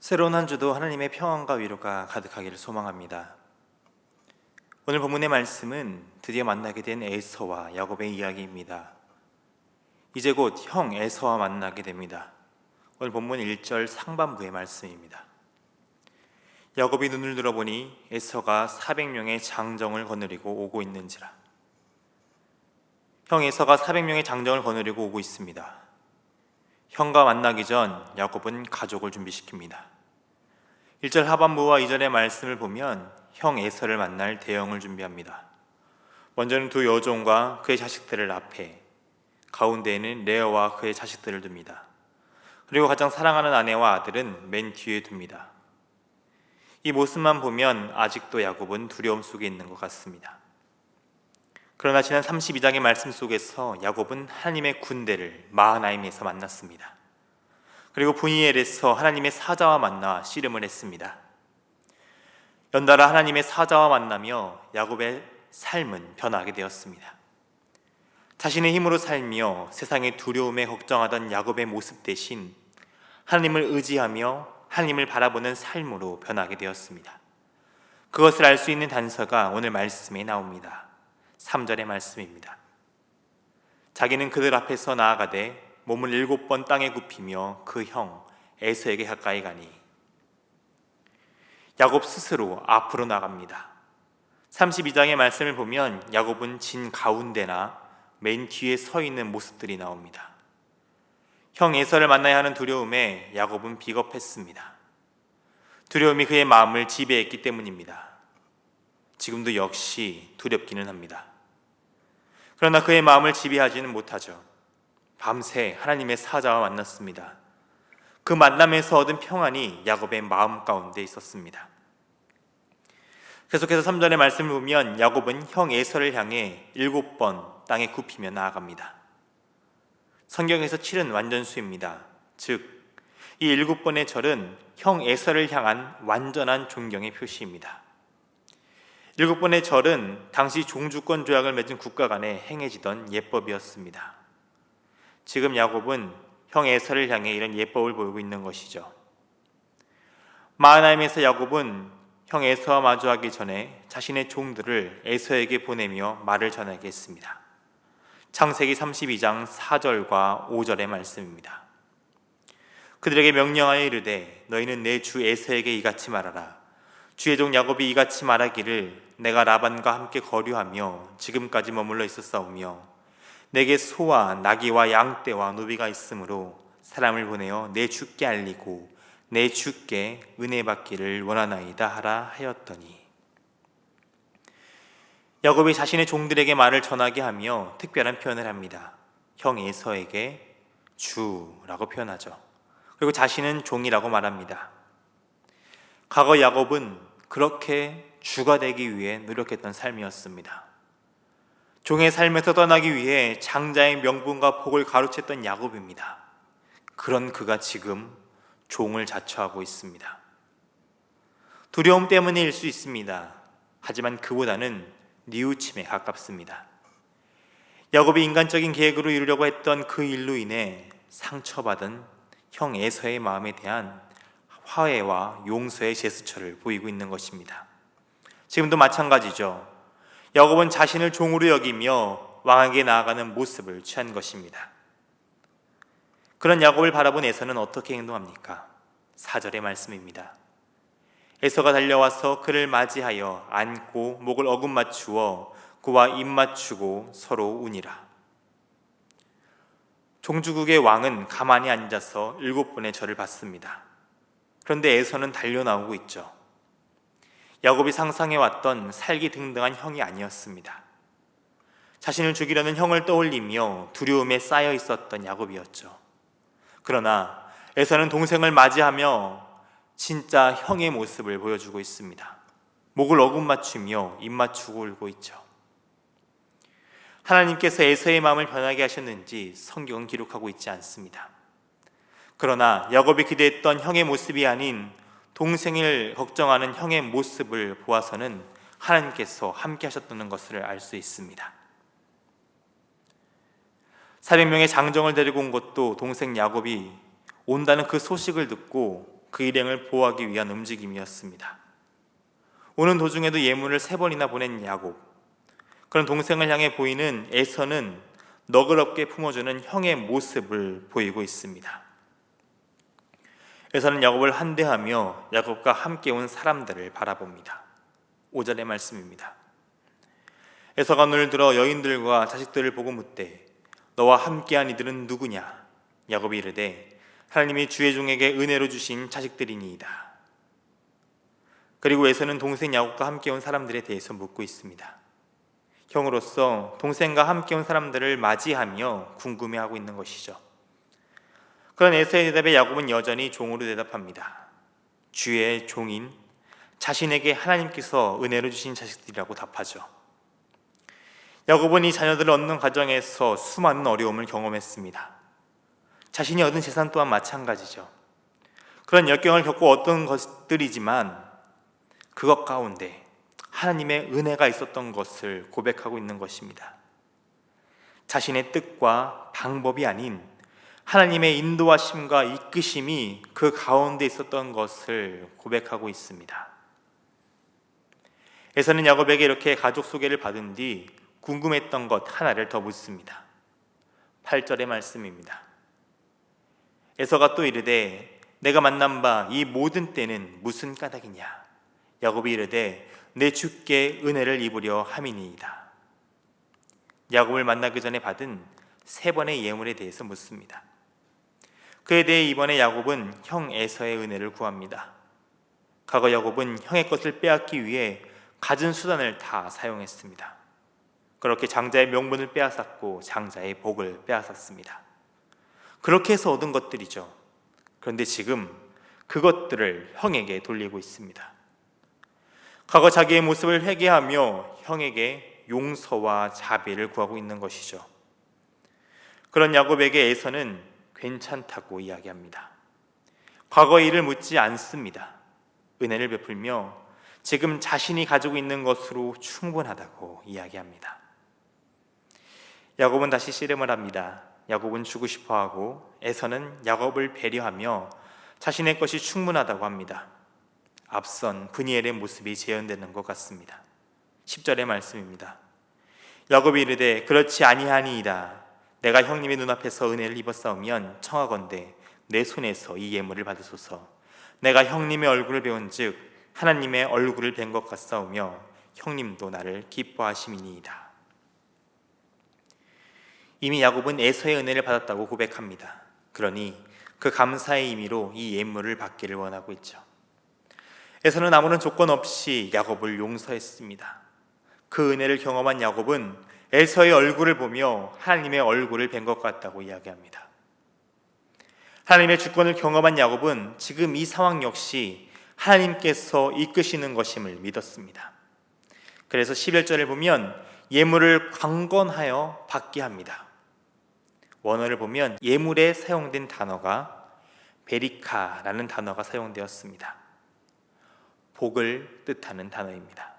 새로운 한 주도 하나님의 평안과 위로가 가득하기를 소망합니다. 오늘 본문의 말씀은 드디어 만나게 된 에서와 야곱의 이야기입니다. 이제 곧 형 에서와 만나게 됩니다. 오늘 본문 1절 상반부의 말씀입니다. 야곱이 눈을 들어보니 에서가 400명의 장정을 거느리고 오고 있는지라. 형 에서가 400명의 장정을 거느리고 오고 있습니다. 형과 만나기 전 야곱은 가족을 준비시킵니다. 1절 하반부와 2절의 말씀을 보면 형 에서를 만날 대형을 준비합니다. 먼저는 두 여종과 그의 자식들을 앞에, 가운데에는 레아와 그의 자식들을 둡니다. 그리고 가장 사랑하는 아내와 아들은 맨 뒤에 둡니다. 이 모습만 보면 아직도 야곱은 두려움 속에 있는 것 같습니다. 그러나 지난 32장의 말씀 속에서 야곱은 하나님의 군대를 마하나임에서 만났습니다. 그리고 브니엘에서 하나님의 사자와 만나 씨름을 했습니다. 연달아 하나님의 사자와 만나며 야곱의 삶은 변하게 되었습니다. 자신의 힘으로 살며 세상의 두려움에 걱정하던 야곱의 모습 대신 하나님을 의지하며 하나님을 바라보는 삶으로 변하게 되었습니다. 그것을 알 수 있는 단서가 오늘 말씀에 나옵니다. 3절의 말씀입니다. 자기는 그들 앞에서 나아가되 몸을 7번 땅에 굽히며 그 형 에서에게 가까이 가니. 야곱 스스로 앞으로 나갑니다. 32장의 말씀을 보면 야곱은 진 가운데나 맨 뒤에 서 있는 모습들이 나옵니다. 형 에서를 만나야 하는 두려움에 야곱은 비겁했습니다. 두려움이 그의 마음을 지배했기 때문입니다. 지금도 역시 두렵기는 합니다. 그러나 그의 마음을 지배하지는 못하죠. 밤새 하나님의 사자와 만났습니다. 그 만남에서 얻은 평안이 야곱의 마음 가운데 있었습니다. 계속해서 3절의 말씀을 보면 야곱은 형 에서를 향해 7번 땅에 굽히며 나아갑니다. 성경에서 7은 완전수입니다. 즉, 이 7번의 절은 형 에서를 향한 완전한 존경의 표시입니다. 7번의 절은 당시 종주권 조약을 맺은 국가 간에 행해지던 예법이었습니다. 지금 야곱은 형 에서를 향해 이런 예법을 보이고 있는 것이죠. 마하나임에서 야곱은 형 에서와 마주하기 전에 자신의 종들을 에서에게 보내며 말을 전하게 했습니다. 창세기 32장 4절과 5절의 말씀입니다. 그들에게 명령하여 이르되 너희는 내 주 에서에게 이같이 말하라. 주의 종 야곱이 이같이 말하기를 내가 라반과 함께 거류하며 지금까지 머물러 있었사오며 내게 소와 나귀와 양떼와 노비가 있으므로 사람을 보내어 내 주께 알리고 내 주께 은혜 받기를 원하나이다 하라 하였더니. 야곱이 자신의 종들에게 말을 전하게 하며 특별한 표현을 합니다. 형 에서에게 주라고 표현하죠. 그리고 자신은 종이라고 말합니다. 과거 야곱은 그렇게 주가 되기 위해 노력했던 삶이었습니다. 종의 삶에서 떠나기 위해 장자의 명분과 복을 가로챘던 야곱입니다. 그런 그가 지금 종을 자처하고 있습니다. 두려움 때문일 수 있습니다. 하지만 그보다는 뉘우침에 가깝습니다. 야곱이 인간적인 계획으로 이루려고 했던 그 일로 인해 상처받은 형 에서의 마음에 대한 화해와 용서의 제스처를 보이고 있는 것입니다. 지금도 마찬가지죠. 야곱은 자신을 종으로 여기며 왕에게 나아가는 모습을 취한 것입니다. 그런 야곱을 바라본 에서는 어떻게 행동합니까? 4절의 말씀입니다. 에서가 달려와서 그를 맞이하여 안고 목을 어금 맞추어 그와 입 맞추고 서로 우니라. 종주국의 왕은 가만히 앉아서 7번의 절을 받습니다. 그런데 에서는 달려나오고 있죠. 야곱이 상상해왔던 살기등등한 형이 아니었습니다. 자신을 죽이려는 형을 떠올리며 두려움에 쌓여 있었던 야곱이었죠. 그러나 에서는 동생을 맞이하며 진짜 형의 모습을 보여주고 있습니다. 목을 어금 맞추며 입 맞추고 울고 있죠. 하나님께서 에서의 마음을 변하게 하셨는지 성경은 기록하고 있지 않습니다. 그러나 야곱이 기대했던 형의 모습이 아닌 동생을 걱정하는 형의 모습을 보아서는 하나님께서 함께 하셨다는 것을 알 수 있습니다. 400명의 장정을 데리고 온 것도 동생 야곱이 온다는 그 소식을 듣고 그 일행을 보호하기 위한 움직임이었습니다. 오는 도중에도 예물을 3번이나 보낸 야곱. 그런 동생을 향해 보이는 에서는 너그럽게 품어주는 형의 모습을 보이고 있습니다. 에서는 야곱을 환대하며 야곱과 함께 온 사람들을 바라봅니다. 5절의 말씀입니다. 에서가 눈을 들어 여인들과 자식들을 보고 묻되 너와 함께한 이들은 누구냐? 야곱이 이르되 하나님이 주의 종에게 은혜로 주신 자식들이니이다. 그리고 에서는 동생 야곱과 함께 온 사람들에 대해서 묻고 있습니다. 형으로서 동생과 함께 온 사람들을 맞이하며 궁금해하고 있는 것이죠. 그런 에서의 대답에 야곱은 여전히 종으로 대답합니다. 주의 종인 자신에게 하나님께서 은혜로 주신 자식들이라고 답하죠. 야곱은 이 자녀들을 얻는 과정에서 수많은 어려움을 경험했습니다. 자신이 얻은 재산 또한 마찬가지죠. 그런 역경을 겪고 얻은 것들이지만 그것 가운데 하나님의 은혜가 있었던 것을 고백하고 있는 것입니다. 자신의 뜻과 방법이 아닌 하나님의 인도하심과 이끄심이 그 가운데 있었던 것을 고백하고 있습니다. 에서는 야곱에게 이렇게 가족 소개를 받은 뒤 궁금했던 것 하나를 더 묻습니다. 8절의 말씀입니다. 에서가 또 이르되 내가 만난 바 이 모든 때는 무슨 까닭이냐? 야곱이 이르되 내 주께 은혜를 입으려 함이니이다. 야곱을 만나기 전에 받은 3번의 예물에 대해서 묻습니다. 그에 대해 이번에 야곱은 형 에서의 은혜를 구합니다. 과거 야곱은 형의 것을 빼앗기 위해 갖은 수단을 다 사용했습니다. 그렇게 장자의 명분을 빼앗았고 장자의 복을 빼앗았습니다. 그렇게 해서 얻은 것들이죠. 그런데 지금 그것들을 형에게 돌리고 있습니다. 과거 자기의 모습을 회개하며 형에게 용서와 자비를 구하고 있는 것이죠. 그런 야곱에게 에서는 괜찮다고 이야기합니다. 과거의 일을 묻지 않습니다. 은혜를 베풀며 지금 자신이 가지고 있는 것으로 충분하다고 이야기합니다. 야곱은 다시 씨름을 합니다. 야곱은 주고 싶어하고 에서는 야곱을 배려하며 자신의 것이 충분하다고 합니다. 앞선 브니엘의 모습이 재현되는 것 같습니다. 10절의 말씀입니다. 야곱이 이르되 그렇지 아니하니이다. 내가 형님의 눈앞에서 은혜를 입었사오면 청하건대 내 손에서 이 예물을 받으소서. 내가 형님의 얼굴을 배운즉 하나님의 얼굴을 뵌 것 같사오며 형님도 나를 기뻐하심이니이다. 이미 야곱은 에서의 은혜를 받았다고 고백합니다. 그러니 그 감사의 의미로 이 예물을 받기를 원하고 있죠. 에서는 아무런 조건 없이 야곱을 용서했습니다. 그 은혜를 경험한 야곱은 에서의 얼굴을 보며 하나님의 얼굴을 뵌 것 같다고 이야기합니다. 하나님의 주권을 경험한 야곱은 지금 이 상황 역시 하나님께서 이끄시는 것임을 믿었습니다. 그래서 11절을 보면 예물을 강건하여 받게 합니다. 원어를 보면 예물에 사용된 단어가 베리카라는 단어가 사용되었습니다. 복을 뜻하는 단어입니다.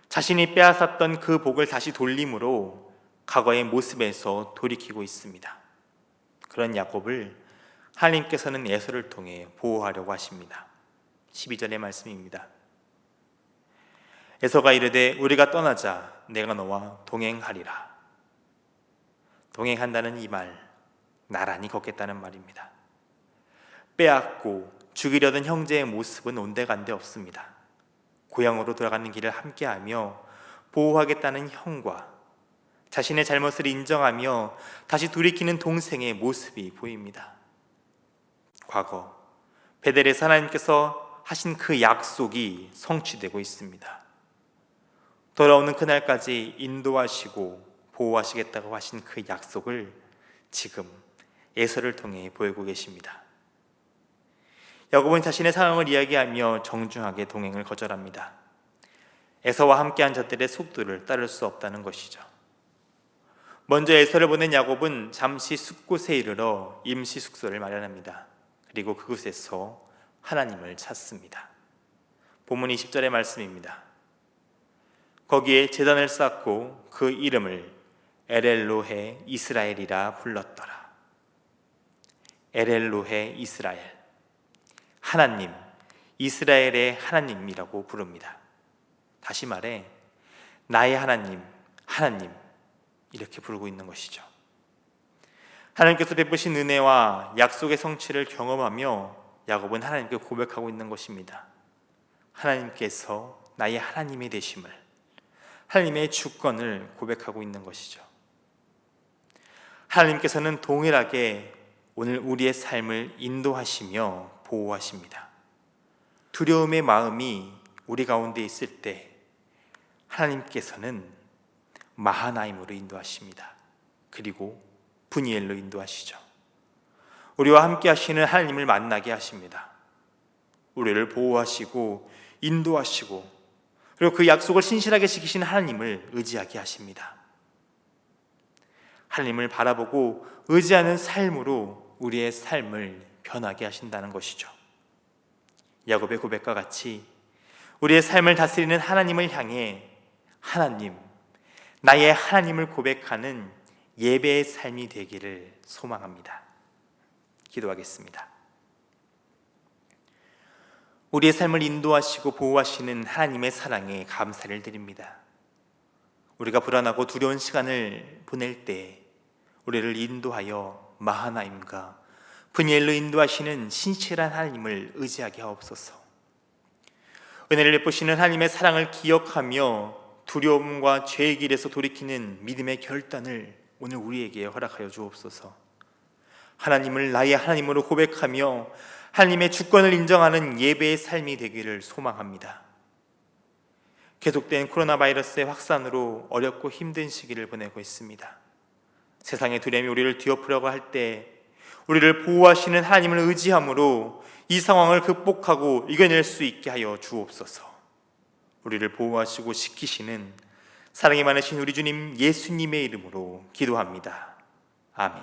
자신이 빼앗았던 그 복을 다시 돌림으로 과거의 모습에서 돌이키고 있습니다. 그런 야곱을 하나님께서는 에서를 통해 보호하려고 하십니다. 12절의 말씀입니다. 에서가 이르되 우리가 떠나자 내가 너와 동행하리라. 동행한다는 이 말, 나란히 걷겠다는 말입니다. 빼앗고 죽이려던 형제의 모습은 온데간데 없습니다. 고향으로 돌아가는 길을 함께하며 보호하겠다는 형과 자신의 잘못을 인정하며 다시 돌이키는 동생의 모습이 보입니다. 과거 베델에서 하나님께서 하신 그 약속이 성취되고 있습니다. 돌아오는 그날까지 인도하시고 보호하시겠다고 하신 그 약속을 지금 에서를 통해 보이고 계십니다. 야곱은 자신의 상황을 이야기하며 정중하게 동행을 거절합니다. 에서와 함께한 자들의 속도를 따를 수 없다는 것이죠. 먼저 에서를 보낸 야곱은 잠시 숲곳에 이르러 임시 숙소를 마련합니다. 그리고 그곳에서 하나님을 찾습니다. 본문 20절의 말씀입니다. 거기에 제단을 쌓고 그 이름을 엘엘로헤 이스라엘이라 불렀더라. 엘엘로헤 이스라엘, 하나님, 이스라엘의 하나님이라고 부릅니다. 다시 말해 나의 하나님, 하나님 이렇게 부르고 있는 것이죠. 하나님께서 베푸신 은혜와 약속의 성취를 경험하며 야곱은 하나님께 고백하고 있는 것입니다. 하나님께서 나의 하나님이 되심을, 하나님의 주권을 고백하고 있는 것이죠. 하나님께서는 동일하게 오늘 우리의 삶을 인도하시며 보호하십니다. 두려움의 마음이 우리 가운데 있을 때 하나님께서는 마하나임으로 인도하십니다. 그리고 분이엘로 인도하시죠. 우리와 함께 하시는 하나님을 만나게 하십니다. 우리를 보호하시고 인도하시고 그리고 그 약속을 신실하게 지키시는 하나님을 의지하게 하십니다. 하나님을 바라보고 의지하는 삶으로 우리의 삶을 변하게 하신다는 것이죠. 야곱의 고백과 같이 우리의 삶을 다스리는 하나님을 향해 하나님, 나의 하나님을 고백하는 예배의 삶이 되기를 소망합니다. 기도하겠습니다. 우리의 삶을 인도하시고 보호하시는 하나님의 사랑에 감사를 드립니다. 우리가 불안하고 두려운 시간을 보낼 때 우리를 인도하여 마하나임과 분이엘로 인도하시는 신실한 하나님을 의지하게 하옵소서. 은혜를 베푸시는 하나님의 사랑을 기억하며 두려움과 죄의 길에서 돌이키는 믿음의 결단을 오늘 우리에게 허락하여 주옵소서. 하나님을 나의 하나님으로 고백하며 하나님의 주권을 인정하는 예배의 삶이 되기를 소망합니다. 계속된 코로나 바이러스의 확산으로 어렵고 힘든 시기를 보내고 있습니다. 세상의 두려움이 우리를 뒤엎으려고 할 때 우리를 보호하시는 하나님을 의지함으로 이 상황을 극복하고 이겨낼 수 있게 하여 주옵소서. 우리를 보호하시고 지키시는 사랑이 많으신 우리 주님 예수님의 이름으로 기도합니다. 아멘.